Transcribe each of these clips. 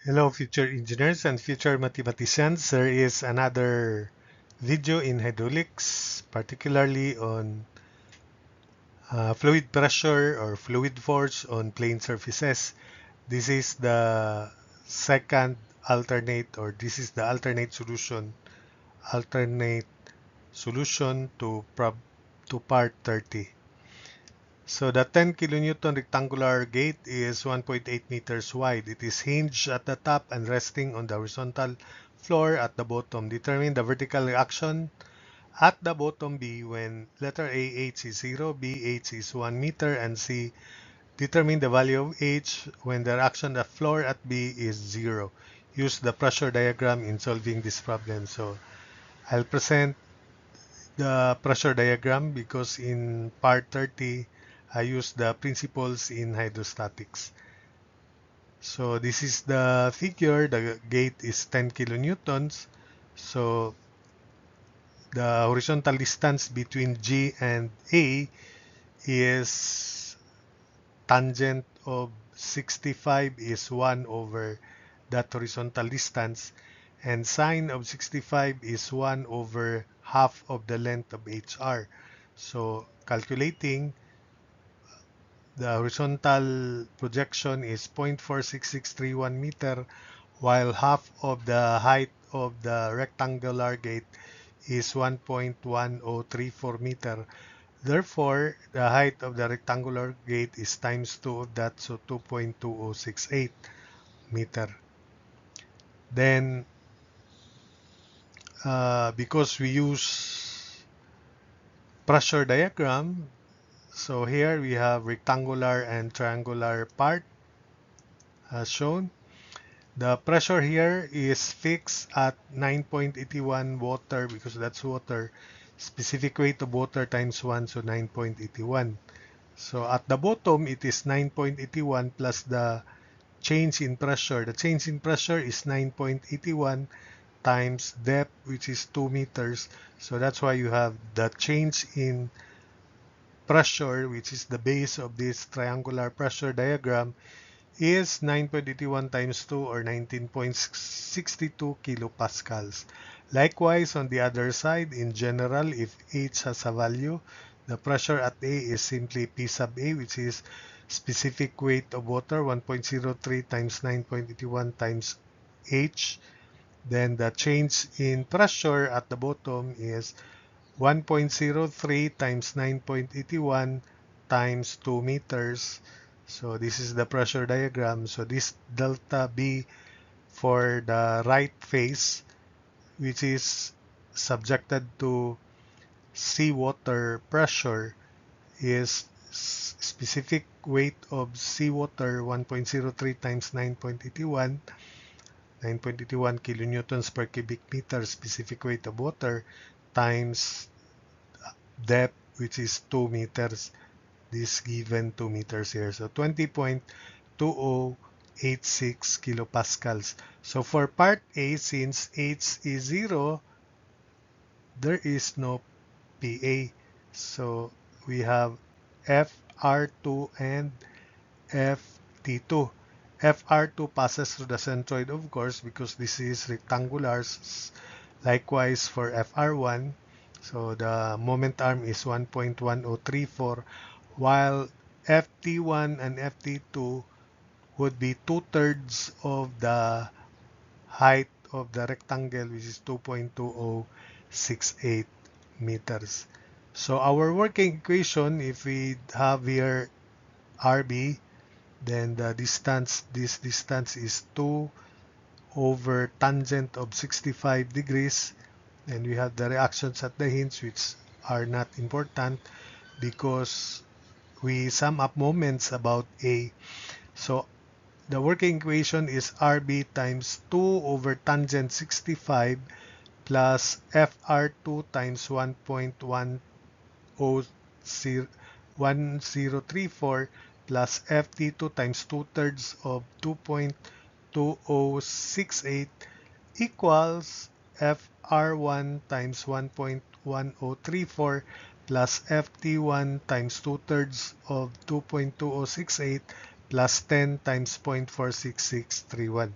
Hello, future engineers and future mathematicians. There is another video in hydraulics, particularly on fluid pressure or fluid force on plane surfaces. This is the second alternate, or this is the alternate solution to part 30. So the 10 kilonewton rectangular gate is 1.8 meters wide. It is hinged at the top and resting on the horizontal floor at the bottom. Determine the vertical reaction at the bottom B when letter A, H is 0, B, H is 1 meter, and C, determine the value of H when the reaction at floor at B is 0. Use the pressure diagram in solving this problem. So I'll present the pressure diagram because in part 30 I use the principles in hydrostatics. So this is the figure. The gate is 10 kilonewtons. So the horizontal distance between G and A is tangent of 65 is 1 over that horizontal distance, and sine of 65 is 1 over half of the length of HR. So calculating, the horizontal projection is 0.46631 meter, while half of the height of the rectangular gate is 1.1034 meter. Therefore, the height of the rectangular gate is times 2 of that, so 2.2068 meter. Then, because we use pressure diagram, so here we have rectangular and triangular part as shown. The pressure here is fixed at 9.81 water because that's water. Specific weight of water times 1, so 9.81. So at the bottom, it is 9.81 plus the change in pressure. The change in pressure is 9.81 times depth, which is 2 meters. So that's why you have the change in pressure, which is the base of this triangular pressure diagram, is 9.81 times 2 or 19.62 kilopascals. Likewise, on the other side, in general, if H has a value, the pressure at A is simply P sub A, which is specific weight of water, 1.03 times 9.81 times H. Then the change in pressure at the bottom is 1.03 times 9.81 times 2 meters. So this is the pressure diagram. So this delta B for the right face, which is subjected to seawater pressure, is specific weight of seawater 1.03 times 9.81, 9.81 kilonewtons per cubic meter specific weight of water times depth, which is 2 meters. This given 2 meters here. So 20.2086 kilopascals. So for part A, since H is 0, there is no PA. So we have FR2 and FT2. FR2 passes through the centroid, of course, because this is rectangular. Likewise for FR1. So the moment arm is 1.1034, while FT1 and FT2 would be 2/3 of the height of the rectangle, which is 2.2068 meters. So our working equation, if we have here RB, then the distance, this distance is 2 over tangent of 65 degrees, and we have the reactions at the hinge, which are not important because we sum up moments about A. So the working equation is RB times 2 over tangent 65 plus FR2 times 1.1034 plus FT2 times 2/3 of 2.2068 equals FR1 times 1.1034 plus FT1 times 2/3 of 2.2068 plus 10 times 0.46631.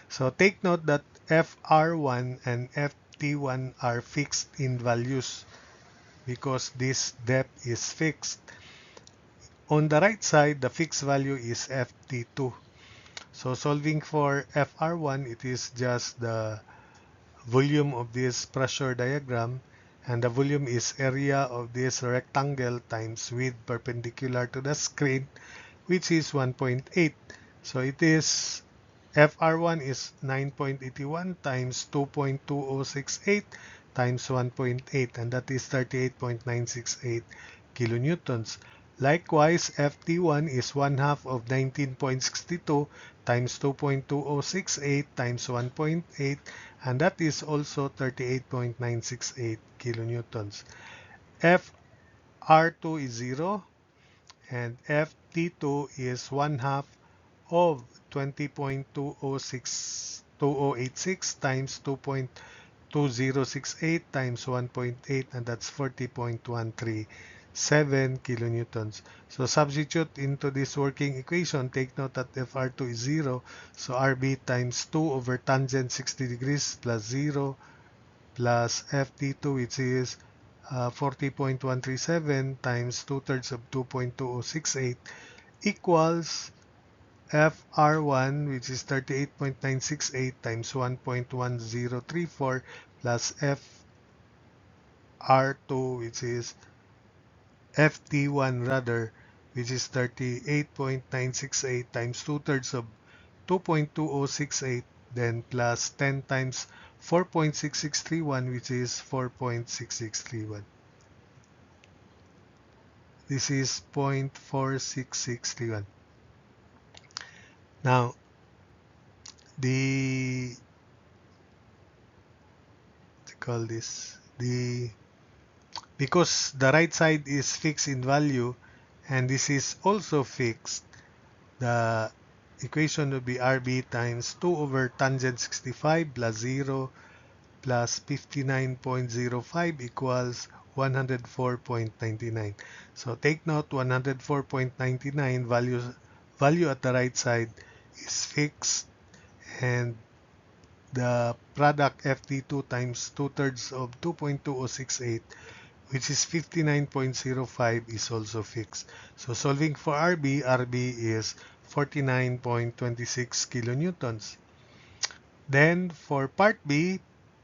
So take note that FR1 and FT1 are fixed in values because this depth is fixed. On the right side, the fixed value is FT2. So solving for FR1, it is just the volume of this pressure diagram, and the volume is area of this rectangle times width perpendicular to the screen, which is 1.8. So it is FR1 is 9.81 times 2.2068 times 1.8, and that is 38.968 kilonewtons. Likewise, FT1 is 1 half of 19.62 times 2.2068 times 1.8, and that is also 38.968 kilonewtons. FR2 is 0 and FT2 is 1 half of 20.2086 times 2.2068 times 1.8, and that's 40.137 kilonewtons. So substitute into this working equation. Take note that FR2 is 0, so RB times 2 over tangent 60 degrees plus 0 plus FT2, which is 40.137 times 2/3 of 2.2068 equals FR1, which is 38.968 times 1.1034 plus FR2, which is FT1 rather, which is 38.968 times 2/3 of 2.2068, then plus 10 times 4.6631, which is 4.6631. This is 0.46631. Now, because the right side is fixed in value and this is also fixed, the equation would be RB times 2 over tangent 65 plus 0 plus 59.05 equals 104.99. So take note, 104.99 value at the right side is fixed, and the product FT2 times 2/3 of 2.2068, which is 59.05, is also fixed. So solving for RB is 49.26 kilonewtons. Then for part B,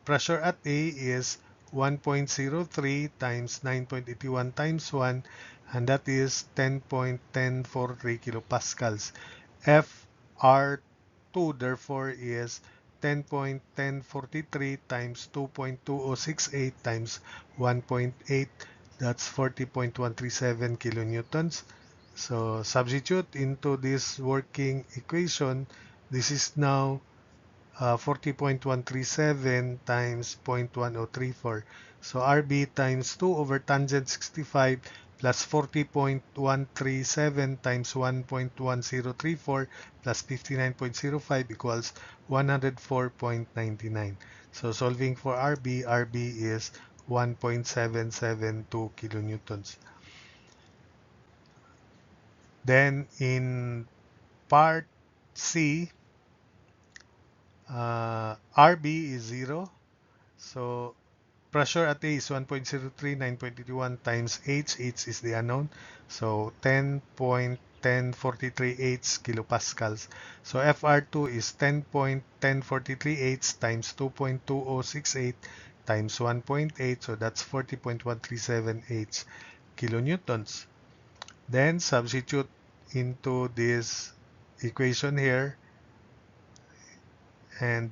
pressure at A is 1.03 times 9.81 times 1, and that is 10.1043 kilopascals. FR2 therefore is 10.1043 times 2.2068 times 1.8, that's 40.137 kilonewtons. So substitute into this working equation. This is now 40.137 times 0.1034. So RB times 2 over tangent 65 plus 40.137 times 1.1034 plus 59.05 equals 104.99. So solving for RB is 1.772 kilonewtons. Then in part C, RB is 0. So pressure at A is 1.03, 9.81 times H. H is the unknown. So 10.1043 H kilopascals. So FR2 is 10.1043 H times 2.2068 times 1.8. So that's 40.137 H kilonewtons. Then substitute into this equation here, and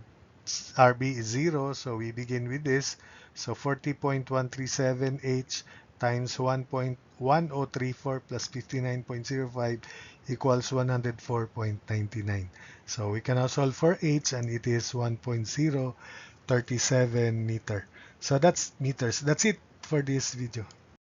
RB is 0, so we begin with this. So 40.137 H times 1.1034 plus 59.05 equals 104.99. So we can now solve for H, and it is 1.037 meter. So that's meters. That's it for this video.